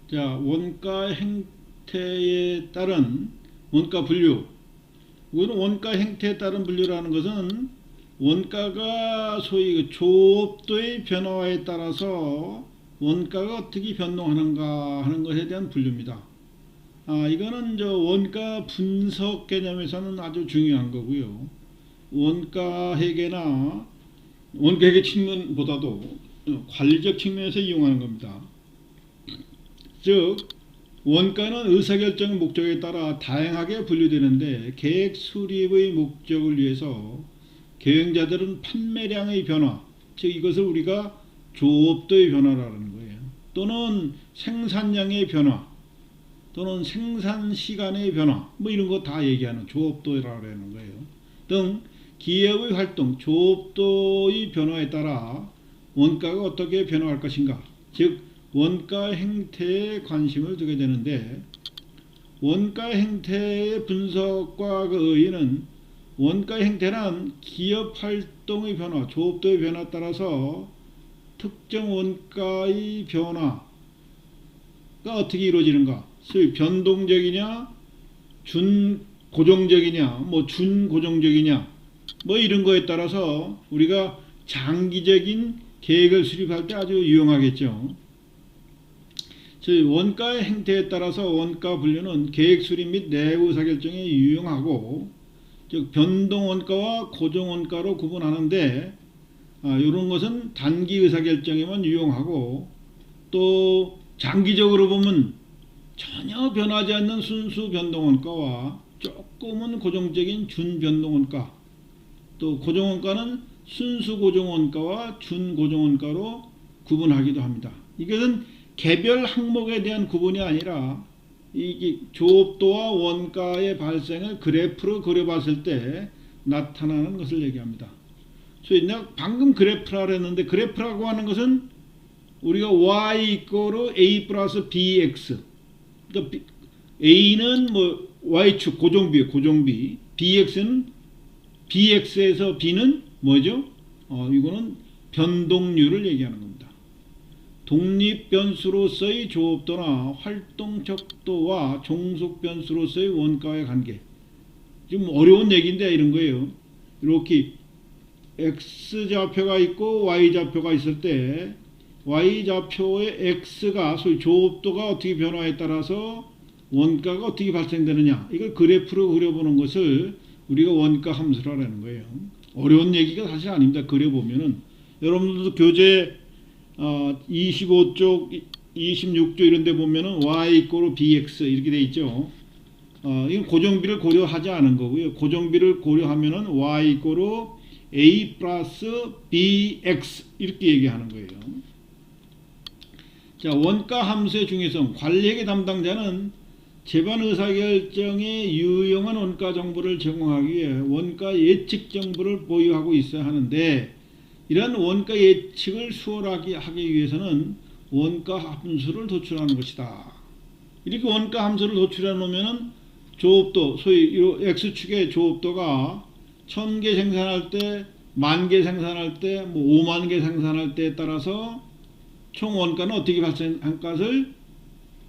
자, 원가 행태에 따른 원가 분류. 이거는 원가 행태에 따른 분류라는 것은 원가가 소위 그 조업도의 변화에 따라서 원가가 어떻게 변동하는가 하는 것에 대한 분류입니다. 이거는 저 원가 분석 개념에서는 아주 중요한 거고요. 원가 회계나 원가 회계 측면보다도 관리적 측면에서 이용하는 겁니다. 즉 원가는 의사결정의 목적에 따라 다양하게 분류되는데 계획 수립의 목적을 위해서 경영자들은 판매량의 변화, 즉 이것을 우리가 조업도의 변화라는 거예요. 또는 생산량의 변화, 또는 생산 시간의 변화, 뭐 이런 거 다 얘기하는 조업도라고 하는 거예요. 등 기업의 활동, 조업도의 변화에 따라 원가가 어떻게 변화할 것인가, 즉 원가 행태에 관심을 두게 되는데, 원가 행태의 분석과 그 의의는 원가 행태란 기업 활동의 변화, 조업도의 변화에 따라서 특정 원가의 변화가 어떻게 이루어지는가, 소위 변동적이냐, 준고정적이냐, 뭐 준고정적이냐, 뭐 이런 거에 따라서 우리가 장기적인 계획을 수립할 때 아주 유용하겠죠. 즉 원가의 행태에 따라서 원가 분류는 계획 수립 및 내부 의사결정에 유용하고, 즉 변동 원가와 고정 원가로 구분하는데 이런 것은 단기 의사결정에만 유용하고, 또 장기적으로 보면 전혀 변하지 않는 순수 변동 원가와 조금은 고정적인 준 변동 원가, 또 고정 원가는 순수 고정 원가와 준 고정 원가로 구분하기도 합니다. 이것은 개별 항목에 대한 구분이 아니라 이 조업도와 원가의 발생을 그래프로 그려봤을 때 나타나는 것을 얘기합니다. 소위 내가 방금 그래프라 했는데, 그래프라고 하는 것은 우리가 y 이꼬르 a 플러스 bx, 그러니까 a는 뭐 y축 고정비, bx는 bx에서 b는 뭐죠? 이거는 변동률을 얘기하는 겁니다. 독립 변수로서의 조업도나 활동 척도와 종속 변수로서의 원가의 관계. 좀 어려운 얘기인데 이런 거예요. 이렇게 x좌표가 있고 y좌표가 있을 때 y좌표의 x가 소위 조업도가 어떻게 변화에 따라서 원가가 어떻게 발생되느냐, 이걸 그래프로 그려보는 것을 우리가 원가 함수라는 거예요. 어려운 얘기가 사실 아닙니다. 그려보면은 여러분들도 교재 25쪽, 26쪽 이런 데 보면은 y 이꼬르 bx 이렇게 돼 있죠. 이건 고정비를 고려하지 않은 거고요. 고정비를 고려하면은 y 이꼬르 a 플러스 bx 이렇게 얘기하는 거예요. 자, 원가 함수의 중요성. 관리회계 담당자는 재반 의사결정에 유용한 원가 정보를 제공하기 위해 원가 예측 정보를 보유하고 있어야 하는데, 이러한 원가 예측을 수월하게 하기 위해서는 원가 함수를 도출하는 것이다. 이렇게 원가 함수를 도출해 놓으면은 조업도, 소위 X축의 조업도가 1000개 생산할 때, 10,000개 생산할 때, 뭐 50,000개 생산할 때에 따라서 총 원가는 어떻게 발생한 것을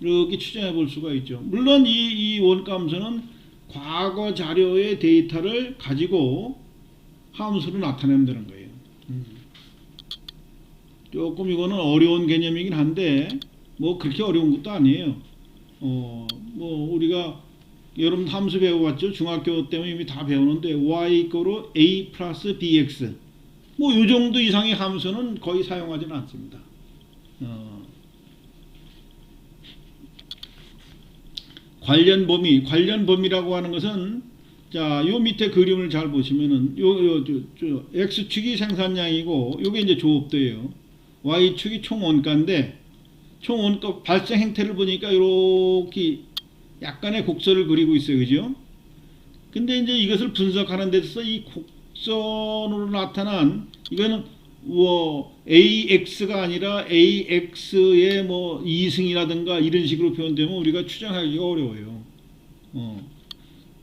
이렇게 추정해 볼 수가 있죠. 물론 이 원가 함수는 과거 자료의 데이터를 가지고 함수로 나타내면 되는 거예요. 조금 이거는 어려운 개념이긴 한데 뭐 그렇게 어려운 것도 아니에요. 뭐 우리가 여러분 함수 배워봤죠? 중학교 때문에 이미 다 배우는데 y 이꼬르 a 플러스 bx, 뭐 이 정도 이상의 함수는 거의 사용하지는 않습니다. 관련 범위라고 하는 것은, 자, 요 밑에 그림을 잘 보시면은 x축이 생산량이고 요게 이제 조업도예요. y축이 총 원가인데, 총 원가 발생 행태를 보니까 이렇게 약간의 곡선을 그리고 있어요. 그죠? 근데 이제 이것을 분석하는 데서 이 곡선으로 나타난 이거는 뭐 AX가 아니라 AX의 뭐 2승이라든가 이런 식으로 표현되면 우리가 추정하기가 어려워요.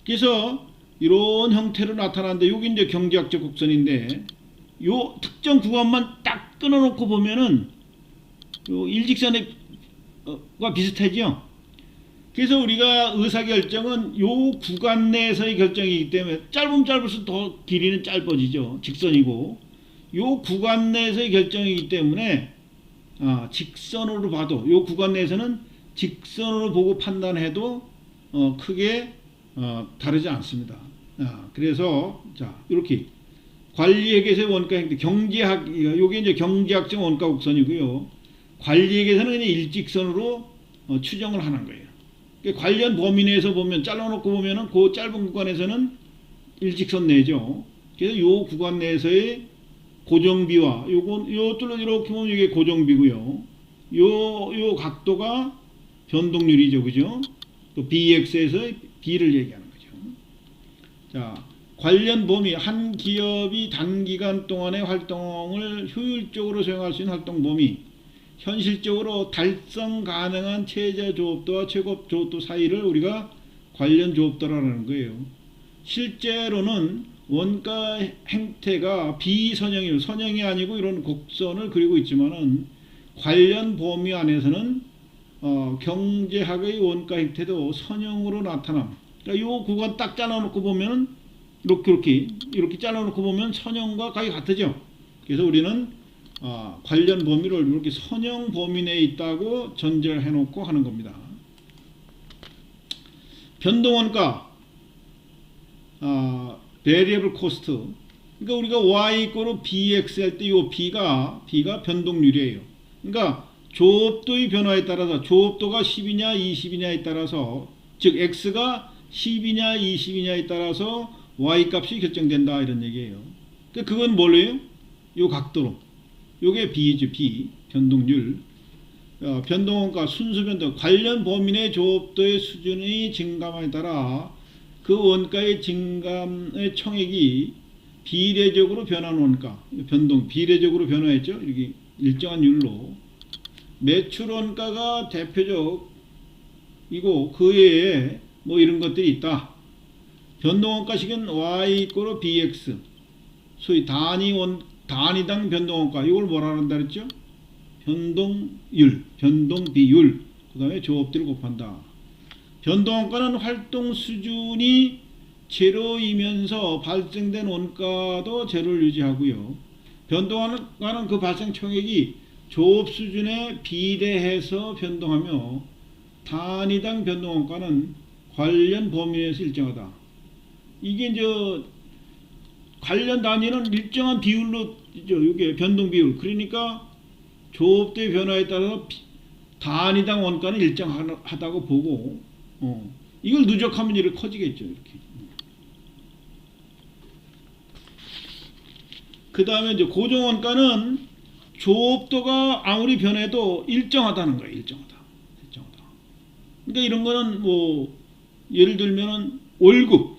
그래서 이런 형태로 나타나는데, 여기 이제 경제학적 곡선인데 요 특정 구간만 딱 끊어놓고 보면은 요 일직선의 비슷하죠. 그래서 우리가 의사결정은 요 구간 내에서의 결정이기 때문에 짧으면 짧을수록 더 길이는 짧아지죠. 직선이고 요 구간 내에서의 결정이기 때문에 직선으로 봐도 요 구간 내에서는 직선으로 보고 판단해도 크게 다르지 않습니다. 그래서 자 이렇게 관리에게서의 원가 행태 경제학 요게 이제 경제학적 원가 곡선이고요. 관리에게서는 그냥 일직선으로 추정을 하는 거예요. 관련 범위 내에서 보면 잘라놓고 보면은 그 짧은 구간에서는 일직선 내죠. 그래서 요 구간 내에서의 고정비와 요것들로 이렇게 보면 이게 고정비고요. 요 각도가 변동률이죠, 그죠? 또 BX에서 B를 얘기하는 거죠. 자, 관련 범위 한 기업이 단기간 동안의 활동을 효율적으로 수행할 수 있는 활동 범위. 현실적으로 달성 가능한 최저 조업도와 최고 조업도 사이를 우리가 관련 조업도라는 거예요. 실제로는 원가 행태가 비선형이에요. 선형이 아니고 이런 곡선을 그리고 있지만은 관련 범위 안에서는 경제학의 원가 행태도 선형으로 나타남. 그러니까 이 구간 딱 잘라놓고 보면은 이렇게 잘라놓고 보면 선형과 거의 같으죠. 그래서 우리는 관련 범위를 이렇게 선형 범위 내에 있다고 전제를 해놓고 하는 겁니다. 변동원가, variable cost. 그러니까 우리가 y = bx 할 때 이 b가 변동률이에요. 그러니까 조업도의 변화에 따라서 조업도가 10이냐 20이냐에 따라서 즉 x가 10이냐 20이냐에 따라서 y 값이 결정된다 이런 얘기예요. 그러니까 그건 뭘래요? 요 각도로. 요게 b죠. b 변동률. 변동원가 순수 변동 관련 범위 내 조업도의 수준의 증감에 따라 그 원가의 증감의 총액이 비례적으로 변하는 원가 변동 비례적으로 변화했죠. 이렇게 일정한 율로 매출 원가가 대표적이고 그 외에 뭐 이런 것들이 있다. 변동원가식은 y = bx 소위 단위당 변동원가 이걸 뭐라 한다 그랬죠? 변동율, 변동비율 그 다음에 조업들을 곱한다. 변동원가는 활동 수준이 제로이면서 발생된 원가도 제로를 유지하고요. 변동원가는 그 발생 총액이 조업 수준에 비례해서 변동하며 단위당 변동원가는 관련 범위 내에서 일정하다. 이게 이제 관련 단위는 일정한 비율로 이게 변동 비율. 그러니까 조업도의 변화에 따라서 단위당 원가는 일정하다고 보고 이걸 누적하면 이렇게 커지겠죠. 이렇게. 그 다음에 이제 고정원가는 조업도가 아무리 변해도 일정하다는 거예요. 일정하다. 그러니까 이런 거는 뭐 예를 들면은 월급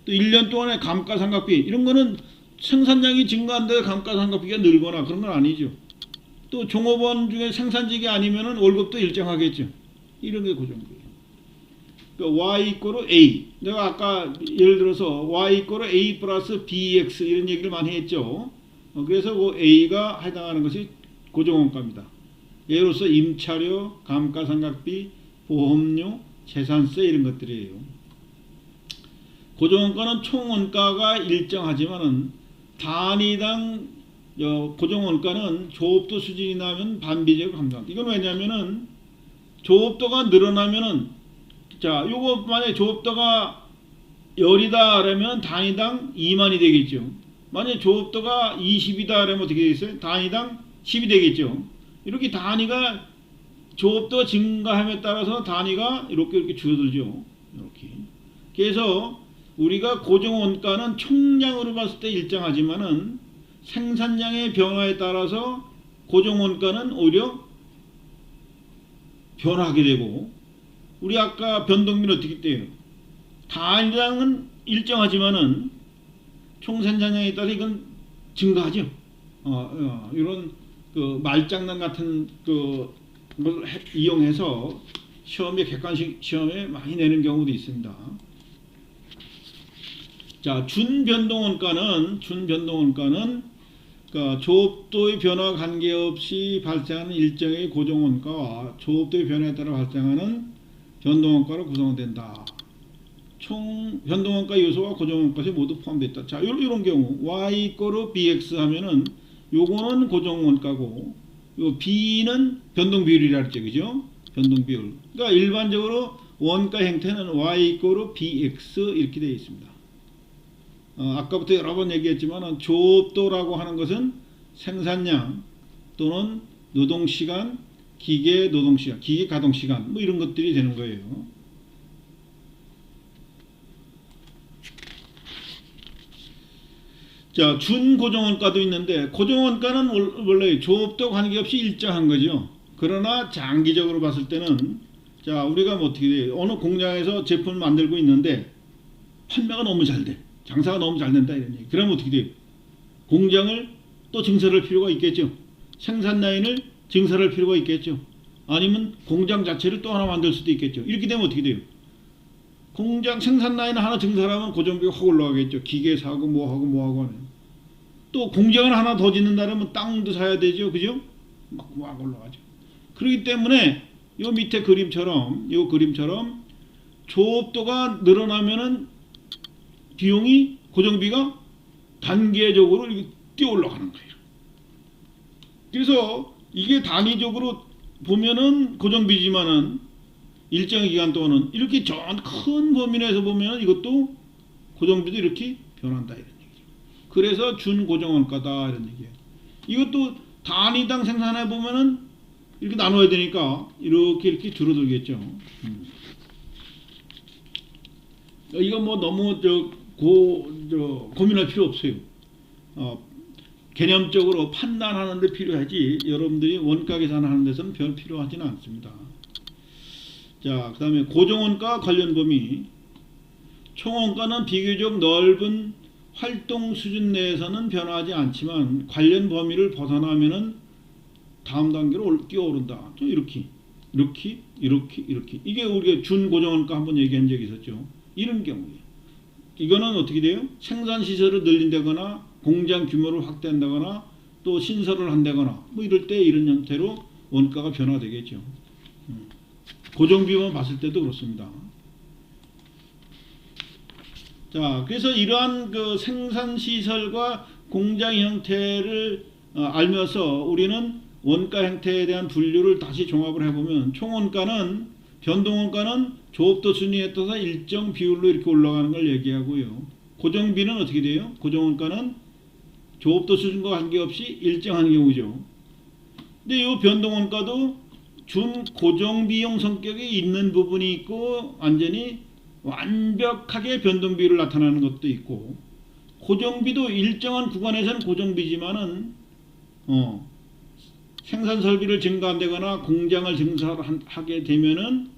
또 1년 동안의 감가상각비 이런 거는 생산량이 증가한다고 감가상각비가 늘거나 그런 건 아니죠. 또 종업원 중에 생산직이 아니면은 월급도 일정하겠죠. 이런 게 고정비예요. 그러니까 y = a. 내가 아까 예를 들어서 y = a 플러스 bx 이런 얘기를 많이 했죠. 그래서 그 a가 해당하는 것이 고정원가입니다. 예로서 임차료, 감가상각비, 보험료, 재산세 이런 것들이에요. 고정원가는 총원가가 일정하지만은 단위당 고정원가는 조업도 수준이 나면 반비례적으로 감소한다. 이건 왜냐면은 조업도가 늘어나면은 자 요거 만약에 조업도가 10이다 그러면 단위당 2만이 되겠죠. 만약에 조업도가 20이다 그러면 어떻게 되겠어요? 단위당 10이 되겠죠. 이렇게 단위가 조업도가 증가함에 따라서 단위가 이렇게 줄어들죠. 이렇게. 그래서 우리가 고정원가는 총량으로 봤을 때 일정하지만은 생산량의 변화에 따라서 고정원가는 오히려 변화하게 되고 우리 아까 변동비는 어떻게 돼요? 단위량은 일정하지만은 총생산량에 따라 이건 증가하죠. 이런 그 말장난 같은 걸 이용해서 시험에 객관식 시험에 많이 내는 경우도 있습니다. 자, 준변동원가는 그러니까 조업도의 변화와 관계없이 발생하는 일정의 고정원가와 조업도의 변화에 따라 발생하는 변동원가로 구성된다. 총 변동원가 요소와 고정원가에 모두 포함되어 있다. 자, 이런 경우 y 이꼬르 bx 하면은 요거는 고정원가고 요 b는 변동비율이라 했죠. 그죠? 변동비율. 그러니까 일반적으로 원가 형태는 y 이꼬르 bx 이렇게 되어 있습니다. 아까부터 여러 번 얘기했지만 조업도라고 하는 것은 생산량 또는 노동시간, 기계 노동시간, 기계 가동시간 뭐 이런 것들이 되는 거예요. 자, 준고정원가도 있는데 고정원가는 원래 조업도 관계없이 일정한 거죠. 그러나 장기적으로 봤을 때는 자, 우리가 뭐 어떻게 돼요? 어느 공장에서 제품을 만들고 있는데 판매가 너무 잘 돼. 장사가 너무 잘 된다 이런 얘기. 그러면 어떻게 돼요? 공장을 또 증설할 필요가 있겠죠. 생산 라인을 증설할 필요가 있겠죠. 아니면 공장 자체를 또 하나 만들 수도 있겠죠. 이렇게 되면 어떻게 돼요? 공장 생산 라인 하나 증설하면 고정비가 확 올라가겠죠. 기계 사고 뭐하고 하면. 또 공장을 하나 더 짓는다면 땅도 사야 되죠. 그죠? 막 올라가죠. 그렇기 때문에 요 밑에 그림처럼 조업도가 늘어나면은 비용이 고정비가 단계적으로 뛰어 올라가는 거예요. 그래서 이게 단위적으로 보면은 고정비지만은 일정 기간 동안은 이렇게 큰 범위 내에서 보면 이것도 고정비도 이렇게 변한다 이런 얘기죠. 그래서 준고정원가다 이런 얘기예요. 이것도 단위당 생산해 보면은 이렇게 나눠야 되니까 이렇게 줄어들겠죠. 이거 뭐 너무 고민할 필요 없어요. 개념적으로 판단하는 데 필요하지 여러분들이 원가 계산하는 데서는 별 필요하지는 않습니다. 자, 그 다음에 고정원가 관련 범위. 총원가는 비교적 넓은 활동 수준 내에서는 변화하지 않지만 관련 범위를 벗어나면은 다음 단계로 뛰어오른다. 이렇게 이게 우리가 준고정원가 한번 얘기한 적이 있었죠. 이런 경우에 이거는 어떻게 돼요? 생산 시설을 늘린다거나 공장 규모를 확대한다거나 또 신설을 한다거나 뭐 이럴 때 이런 형태로 원가가 변화되겠죠. 고정비만 봤을 때도 그렇습니다. 자, 그래서 이러한 그 생산 시설과 공장 형태를 알면서 우리는 원가 형태에 대한 분류를 다시 종합을 해보면 총원가는 변동원가는 조업도 순위에 따라서 일정 비율로 이렇게 올라가는 걸 얘기하고요. 고정비는 어떻게 돼요? 고정원가는 조업도 수준과 관계없이 일정한 경우죠. 근데 이 변동원가도 준고정비용 성격이 있는 부분이 있고 완벽하게 변동비율을 나타나는 것도 있고 고정비도 일정한 구간에서는 고정비지만은 생산 설비를 증가한다거나 공장을 증설하게 되면은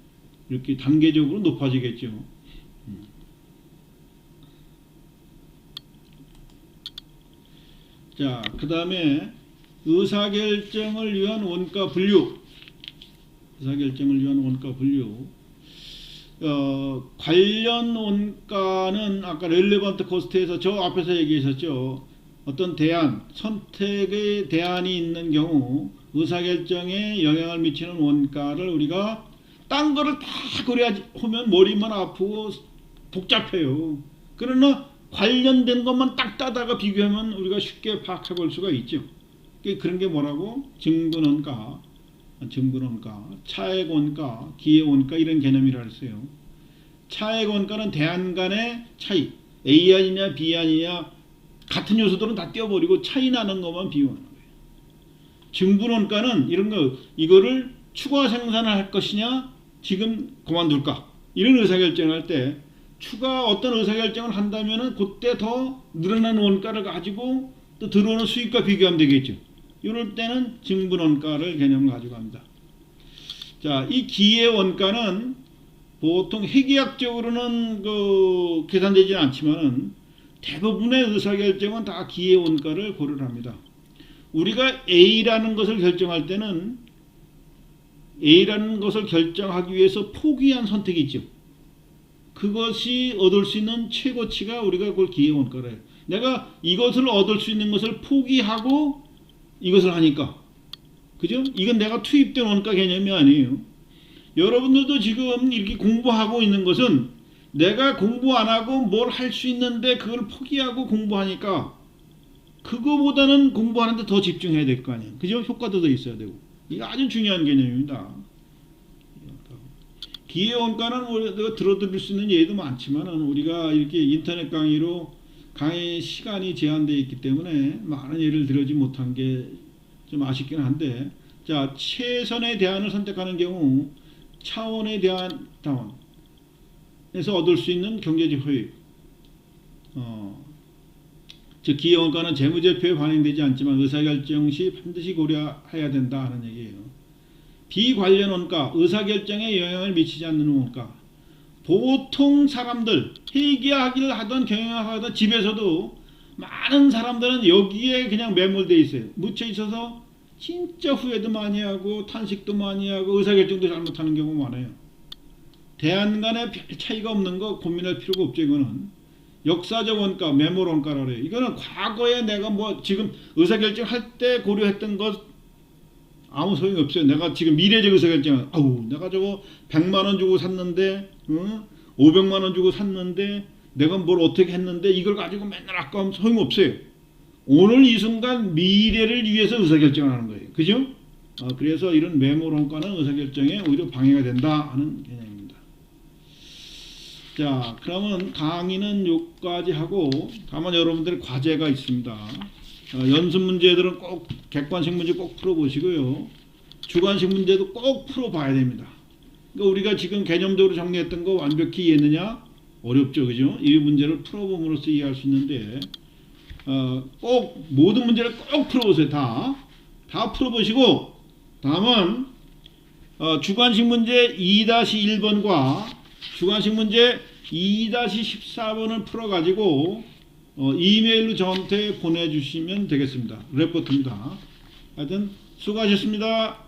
이렇게 단계적으로 높아지겠죠. 자, 그 다음에 의사결정을 위한 원가 분류. 관련 원가는 아까 렐레번트 코스트에서 저 앞에서 얘기했었죠. 어떤 선택의 대안이 있는 경우 의사결정에 영향을 미치는 원가를 우리가 딴 거를 다 고려하면 머리만 아프고 복잡해요. 그러나 관련된 것만 딱 따다가 비교하면 우리가 쉽게 파악해 볼 수가 있죠. 그런 게 뭐라고? 증분원가, 차액원가, 기회원가 이런 개념이라 했어요. 차액원가는 대안 간의 차이, A안이냐 B안이냐 같은 요소들은 다 떼어버리고 차이 나는 것만 비교하는 거예요. 증분원가는 이거를 추가 생산을 할 것이냐 지금 그만둘까 이런 의사결정을 할 때 어떤 의사결정을 한다면은 그때 더 늘어나는 원가를 가지고 또 들어오는 수익과 비교하면 되겠죠. 이럴 때는 증분원가를 개념을 가지고 합니다. 자, 이 기회원가는 보통 회계학적으로는 계산되지는 않지만은 대부분의 의사결정은 다 기회원가를 고려를 합니다. 우리가 A라는 것을 결정할 때는 A라는 것을 결정하기 위해서 포기한 선택이 있죠. 그것이 얻을 수 있는 최고치가 우리가 그걸 기회원가라 해요. 내가 이것을 얻을 수 있는 것을 포기하고 이것을 하니까. 그죠? 이건 내가 투입된 원가 개념이 아니에요. 여러분들도 지금 이렇게 공부하고 있는 것은 내가 공부 안 하고 뭘 할 수 있는데 그걸 포기하고 공부하니까 그거보다는 공부하는데 더 집중해야 될 거 아니에요. 그죠? 효과도 더 있어야 되고. 이게 아주 중요한 개념입니다. 기회원가는 우리가 들어드릴 수 있는 예도 많지만 우리가 이렇게 인터넷 강의로 강의 시간이 제한되어 있기 때문에 많은 예를 들어지 못한 게 좀 아쉽긴 한데, 자, 최선의 대안을 선택하는 경우 차원의 대안 다원에서 얻을 수 있는 경제적 효益, 즉 기회원가는 재무제표에 반영되지 않지만 의사결정 시 반드시 고려해야 된다 하는 얘기예요. 비관련 원가, 의사결정에 영향을 미치지 않는 원가. 보통 사람들, 회계하기를 하던 경영하던 집에서도 많은 사람들은 여기에 그냥 매몰되어 있어요. 묻혀 있어서 진짜 후회도 많이 하고 탄식도 많이 하고 의사결정도 잘못하는 경우가 많아요. 대안 간에 별 차이가 없는 거 고민할 필요가 없죠. 이거는 역사적 원가, 매몰 원가라고 해요. 이거는 과거에 내가 뭐 지금 의사결정 할 때 고려했던 것 아무 소용이 없어요. 내가 지금 미래적 의사결정, 내가 저거 100만 원 주고 샀는데, 500만 원 주고 샀는데, 내가 뭘 어떻게 했는데 이걸 가지고 맨날 아까우면 소용 없어요. 오늘 이 순간 미래를 위해서 의사결정을 하는 거예요. 그죠? 그래서 이런 매몰 원가는 의사결정에 오히려 방해가 된다 하는 개념입니다. 자, 그러면 강의는 여기까지 하고, 다만 여러분들 과제가 있습니다. 연습 문제들은 꼭 객관식 문제 꼭 풀어보시고요. 주관식 문제도 꼭 풀어봐야 됩니다. 그러니까 우리가 지금 개념적으로 정리했던 거 완벽히 이해했느냐? 어렵죠, 그죠? 이 문제를 풀어봄으로써 이해할 수 있는데, 꼭 모든 문제를 꼭 풀어보세요. 다 풀어보시고, 다음은 주관식 문제 2-1번과 주관식 문제 2-14번을 풀어가지고 이메일로 저한테 보내주시면 되겠습니다. 레포트입니다. 하여튼 수고하셨습니다.